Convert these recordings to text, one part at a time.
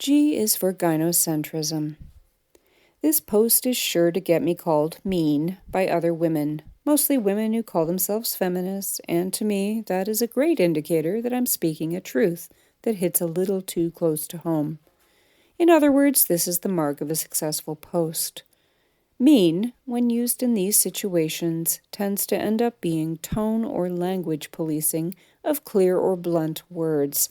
G is for gynocentrism. This post is sure to get me called mean by other women, mostly women who call themselves feminists, and to me, that is a great indicator that I'm speaking a truth that hits a little too close to home. In other words, this is the mark of a successful post. Mean, when used in these situations, tends to end up being tone or language policing of clear or blunt words,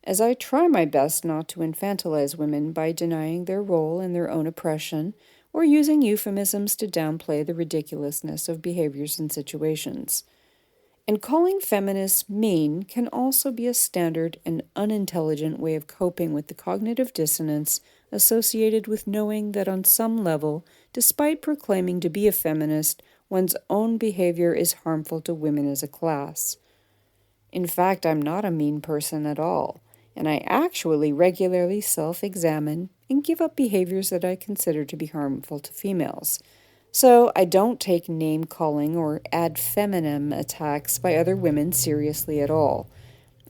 as I try my best not to infantilize women by denying their role in their own oppression or using euphemisms to downplay the ridiculousness of behaviors and situations. And calling feminists mean can also be a standard and unintelligent way of coping with the cognitive dissonance associated with knowing that on some level, despite proclaiming to be a feminist, one's own behavior is harmful to women as a class. In fact, I'm not a mean person at all, and I actually regularly self-examine and give up behaviors that I consider to be harmful to females. So I don't take name-calling or ad feminem attacks by other women seriously at all.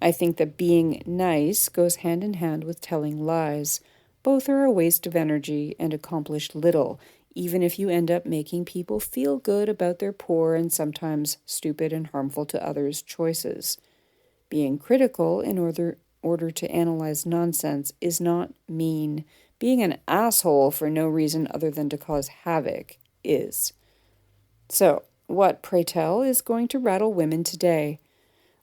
I think that being nice goes hand in hand with telling lies. Both are a waste of energy and accomplish little, even if you end up making people feel good about their poor and sometimes stupid and harmful to others' choices. Being critical in order to analyze nonsense is not mean. Being an asshole for no reason other than to cause havoc is. So, what, pray tell, is going to rattle women today?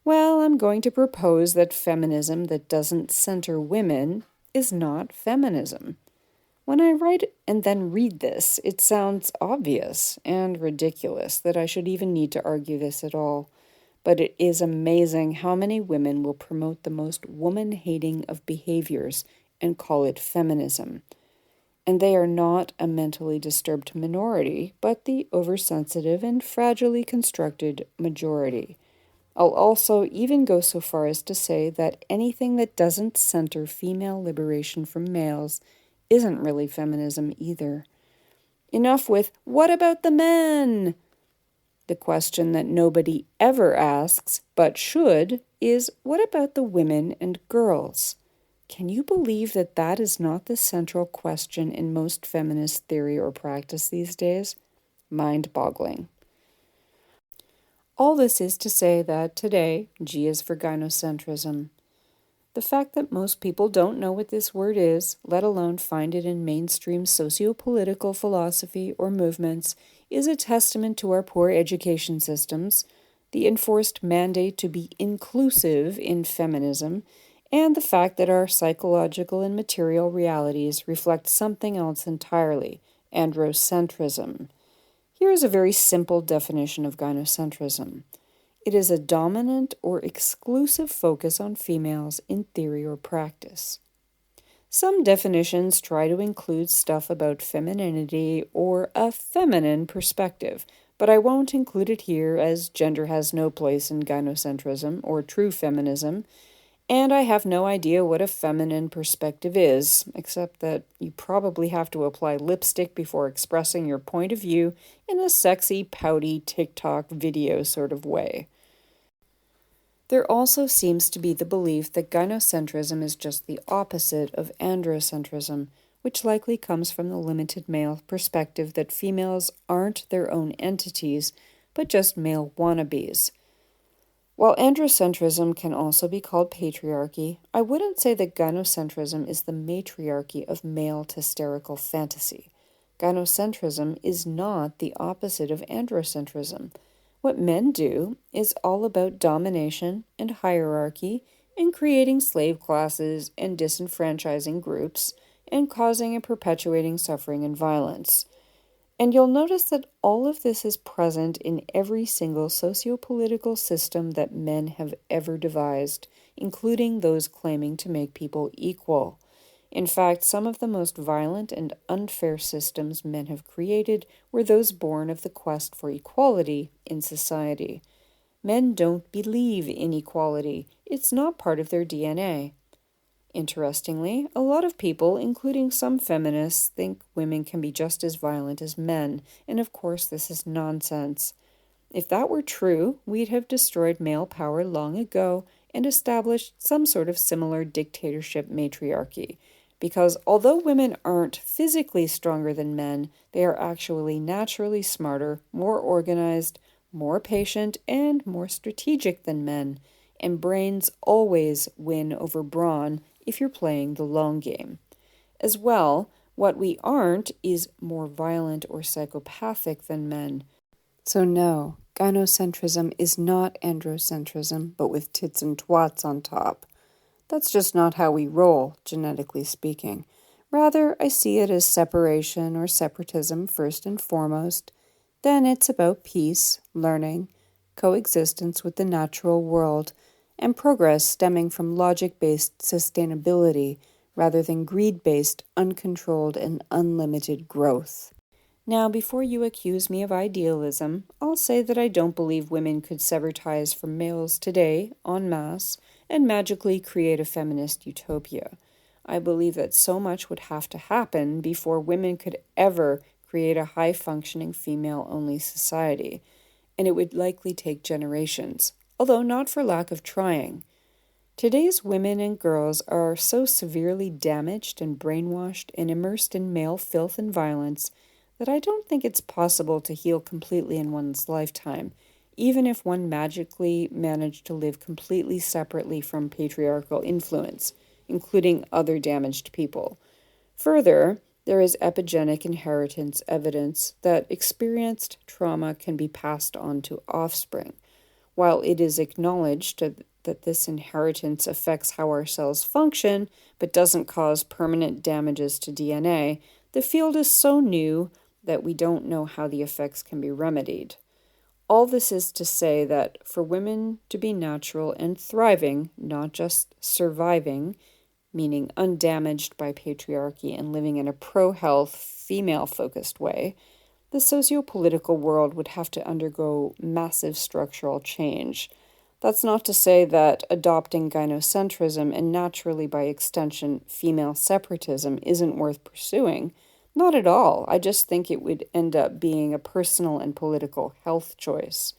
Well, I'm going to propose that feminism that doesn't center women is not feminism. When I write and then read this, it sounds obvious and ridiculous that I should even need to argue this at all. But it is amazing how many women will promote the most woman-hating of behaviors and call it feminism. And they are not a mentally disturbed minority, but the oversensitive and fragilely constructed majority. I'll also even go so far as to say that anything that doesn't center female liberation from males isn't really feminism either. Enough with, what about the men? The question that nobody ever asks, but should, is what about the women and girls? Can you believe that that is not the central question in most feminist theory or practice these days? Mind-boggling. All this is to say that today, G is for gynocentrism. The fact that most people don't know what this word is, let alone find it in mainstream socio-political philosophy or movements, is a testament to our poor education systems, the enforced mandate to be inclusive in feminism, and the fact that our psychological and material realities reflect something else entirely, androcentrism. Here is a very simple definition of gynocentrism. It is a dominant or exclusive focus on females in theory or practice. Some definitions try to include stuff about femininity or a feminine perspective, but I won't include it here as gender has no place in gynocentrism or true feminism, and I have no idea what a feminine perspective is, except that you probably have to apply lipstick before expressing your point of view in a sexy, pouty TikTok video sort of way. There also seems to be the belief that gynocentrism is just the opposite of androcentrism, which likely comes from the limited male perspective that females aren't their own entities, but just male wannabes. While androcentrism can also be called patriarchy, I wouldn't say that gynocentrism is the matriarchy of male hysterical fantasy. Gynocentrism is not the opposite of androcentrism. What men do is all about domination and hierarchy and creating slave classes and disenfranchising groups and causing and perpetuating suffering and violence. And you'll notice that all of this is present in every single socio-political system that men have ever devised, including those claiming to make people equal. In fact, some of the most violent and unfair systems men have created were those born of the quest for equality in society. Men don't believe in equality. It's not part of their DNA. Interestingly, a lot of people, including some feminists, think women can be just as violent as men, and of course this is nonsense. If that were true, we'd have destroyed male power long ago and established some sort of similar dictatorship matriarchy. Because although women aren't physically stronger than men, they are actually naturally smarter, more organized, more patient, and more strategic than men. And brains always win over brawn if you're playing the long game. As well, what we aren't is more violent or psychopathic than men. So, no, gynocentrism is not androcentrism, but with tits and twats on top. That's just not how we roll, genetically speaking. Rather, I see it as separation or separatism first and foremost. Then it's about peace, learning, coexistence with the natural world, and progress stemming from logic-based sustainability rather than greed-based, uncontrolled, and unlimited growth. Now, before you accuse me of idealism, I'll say that I don't believe women could sever ties from males today, en masse, and magically create a feminist utopia. I believe that so much would have to happen before women could ever create a high-functioning female-only society, and it would likely take generations, although not for lack of trying. Today's women and girls are so severely damaged and brainwashed and immersed in male filth and violence that I don't think it's possible to heal completely in one's lifetime, even if one magically managed to live completely separately from patriarchal influence, including other damaged people. Further, there is epigenetic inheritance evidence that experienced trauma can be passed on to offspring. While it is acknowledged that this inheritance affects how our cells function but doesn't cause permanent damages to DNA, the field is so new that we don't know how the effects can be remedied. All this is to say that for women to be natural and thriving, not just surviving, meaning undamaged by patriarchy and living in a pro-health, female-focused way, the socio-political world would have to undergo massive structural change. That's not to say that adopting gynocentrism and naturally by extension female separatism isn't worth pursuing. Not at all. I just think it would end up being a personal and political health choice.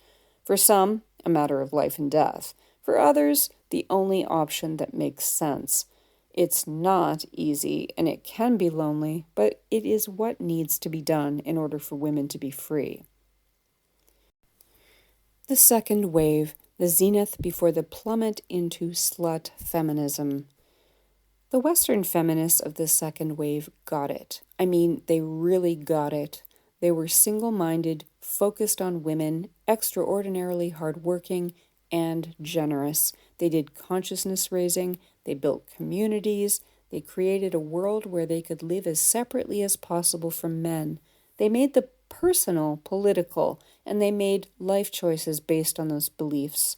For some, a matter of life and death. For others, the only option that makes sense. It's not easy and it can be lonely, but it is what needs to be done in order for women to be free. The second wave, the zenith before the plummet into slut feminism. The Western feminists of the second wave got it. I mean, they really got it. They were single-minded, focused on women, extraordinarily hardworking, and generous. They did consciousness raising, they built communities, they created a world where they could live as separately as possible from men. They made the personal political, and they made life choices based on those beliefs.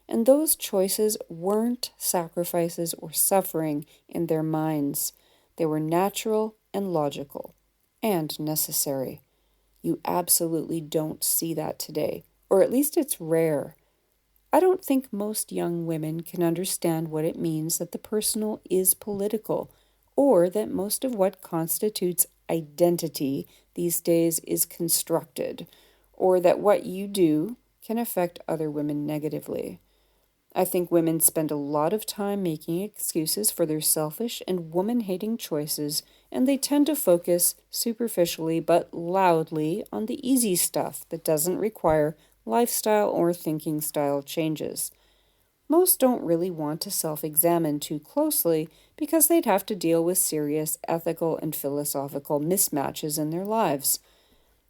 And those choices weren't sacrifices or suffering in their minds. They were natural and logical and necessary. You absolutely don't see that today, or at least it's rare. I don't think most young women can understand what it means that the personal is political, or that most of what constitutes identity these days is constructed, or that what you do can affect other women negatively. I think women spend a lot of time making excuses for their selfish and woman-hating choices, and they tend to focus superficially but loudly on the easy stuff that doesn't require lifestyle or thinking style changes. Most don't really want to self-examine too closely because they'd have to deal with serious ethical and philosophical mismatches in their lives.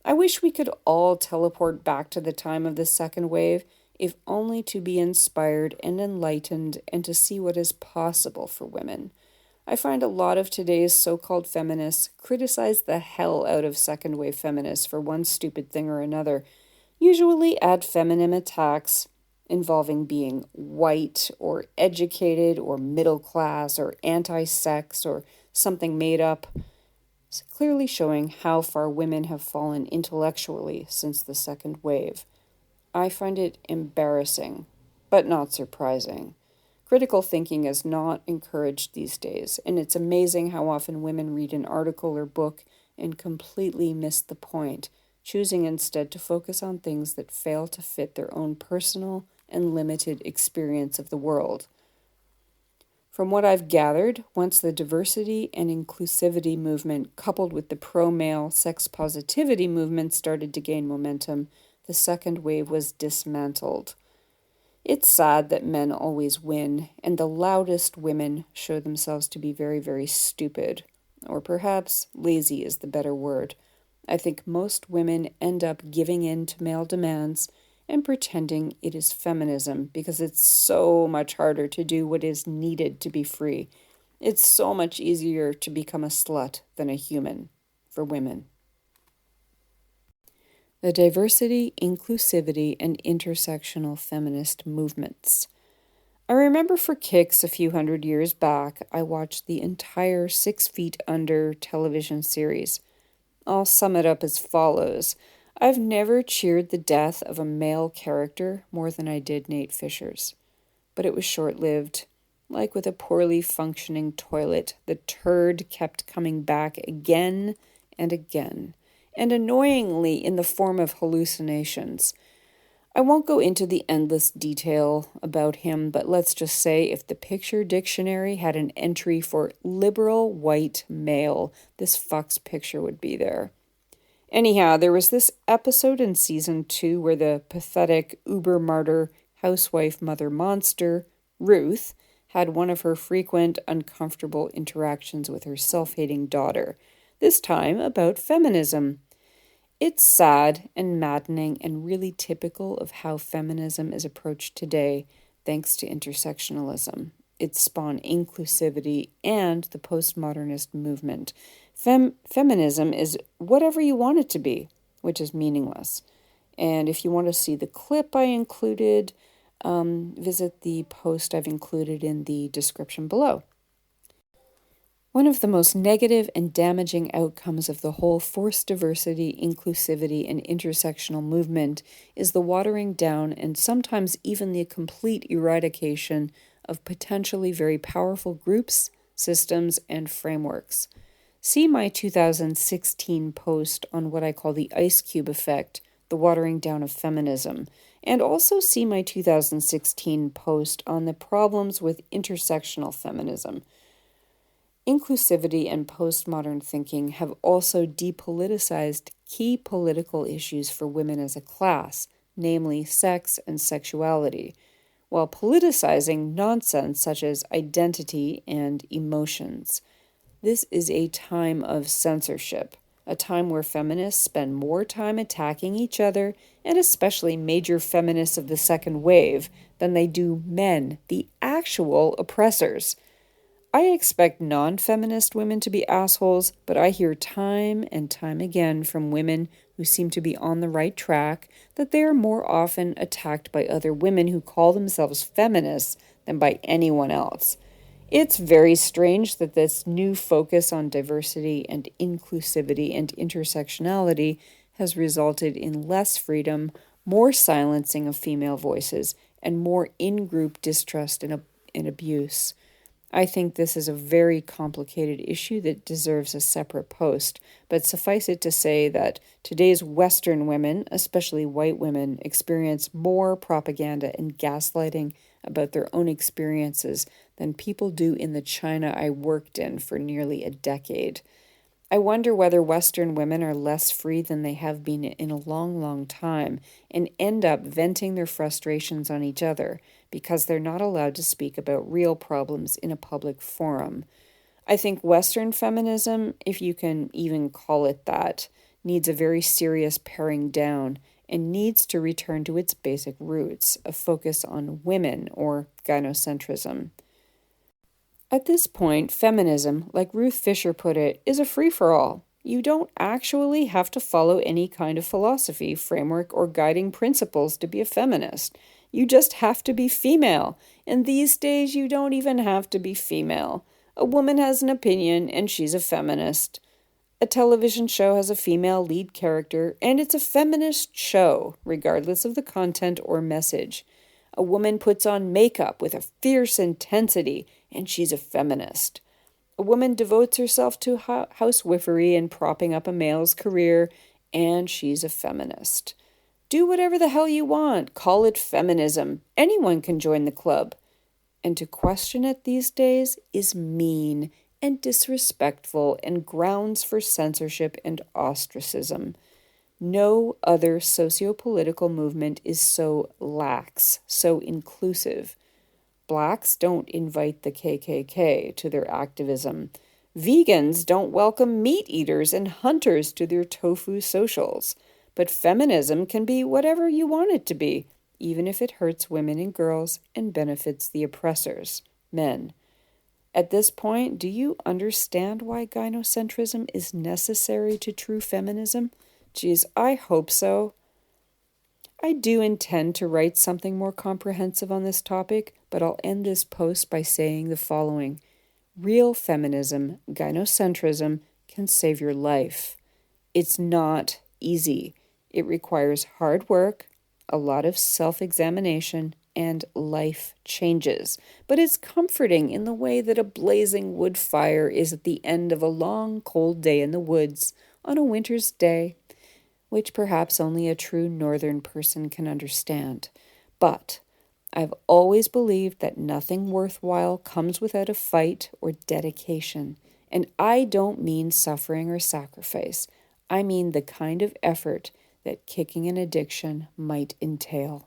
I wish we could all teleport back to the time of the second wave, if only to be inspired and enlightened and to see what is possible for women. I find a lot of today's so-called feminists criticize the hell out of second-wave feminists for one stupid thing or another, usually ad feminine attacks involving being white or educated or middle class or anti-sex or something made up, clearly showing how far women have fallen intellectually since the second wave. I find it embarrassing, but not surprising. Critical thinking is not encouraged these days, and it's amazing how often women read an article or book and completely miss the point, choosing instead to focus on things that fail to fit their own personal and limited experience of the world. From what I've gathered, once the diversity and inclusivity movement coupled with the pro-male sex positivity movement started to gain momentum, the second wave was dismantled. It's sad that men always win, and the loudest women show themselves to be very, very stupid. Or perhaps lazy is the better word. I think most women end up giving in to male demands and pretending it is feminism because it's so much harder to do what is needed to be free. It's so much easier to become a slut than a human for women. The diversity, inclusivity, and intersectional feminist movements. I remember for kicks a few hundred years back, I watched the entire 6 Feet Under television series. I'll sum it up as follows. I've never cheered the death of a male character more than I did Nate Fisher's. But it was short-lived. Like with a poorly functioning toilet, the turd kept coming back again and again, and annoyingly in the form of hallucinations. I won't go into the endless detail about him, but let's just say if the picture dictionary had an entry for liberal white male, this fuck's picture would be there. Anyhow, there was this episode in season 2 where the pathetic uber martyr housewife mother monster, Ruth, had one of her frequent uncomfortable interactions with her self-hating daughter, this time about feminism. It's sad and maddening and really typical of how feminism is approached today, thanks to intersectionalism. It spawned inclusivity and the postmodernist movement. Feminism is whatever you want it to be, which is meaningless. And if you want to see the clip I included, visit the post I've included in the description below. One of the most negative and damaging outcomes of the whole forced diversity, inclusivity, and intersectional movement is the watering down and sometimes even the complete eradication of potentially very powerful groups, systems, and frameworks. See my 2016 post on what I call the ice cube effect, the watering down of feminism, and also see my 2016 post on the problems with intersectional feminism. Inclusivity and postmodern thinking have also depoliticized key political issues for women as a class, namely sex and sexuality, while politicizing nonsense such as identity and emotions. This is a time of censorship, a time where feminists spend more time attacking each other, and especially major feminists of the second wave, than they do men, the actual oppressors. I expect non-feminist women to be assholes, but I hear time and time again from women who seem to be on the right track that they are more often attacked by other women who call themselves feminists than by anyone else. It's very strange that this new focus on diversity and inclusivity and intersectionality has resulted in less freedom, more silencing of female voices, and more in-group distrust and abuse. I think this is a very complicated issue that deserves a separate post, but suffice it to say that today's Western women, especially white women, experience more propaganda and gaslighting about their own experiences than people do in the China I worked in for nearly a decade. I wonder whether Western women are less free than they have been in a long, long time and end up venting their frustrations on each other because they're not allowed to speak about real problems in a public forum. I think Western feminism, if you can even call it that, needs a very serious paring down and needs to return to its basic roots, a focus on women or gynocentrism. At this point, feminism, like Ruth Fisher put it, is a free-for-all. You don't actually have to follow any kind of philosophy, framework, or guiding principles to be a feminist. You just have to be female. And these days, you don't even have to be female. A woman has an opinion, and she's a feminist. A television show has a female lead character, and it's a feminist show, regardless of the content or message. A woman puts on makeup with a fierce intensity, and she's a feminist. A woman devotes herself to housewifery and propping up a male's career, and she's a feminist. Do whatever the hell you want. Call it feminism. Anyone can join the club. And to question it these days is mean and disrespectful and grounds for censorship and ostracism. No other socio-political movement is so lax, so inclusive. Blacks don't invite the KKK to their activism. Vegans don't welcome meat eaters and hunters to their tofu socials. But feminism can be whatever you want it to be, even if it hurts women and girls and benefits the oppressors, men. At this point, do you understand why gynocentrism is necessary to true feminism? Geez, I hope so. I do intend to write something more comprehensive on this topic, but I'll end this post by saying the following. Real feminism, gynocentrism, can save your life. It's not easy. It requires hard work, a lot of self-examination, and life changes. But it's comforting in the way that a blazing wood fire is at the end of a long, cold day in the woods on a winter's day, which perhaps only a true northern person can understand. But I've always believed that nothing worthwhile comes without a fight or dedication. And I don't mean suffering or sacrifice. I mean the kind of effort that kicking an addiction might entail.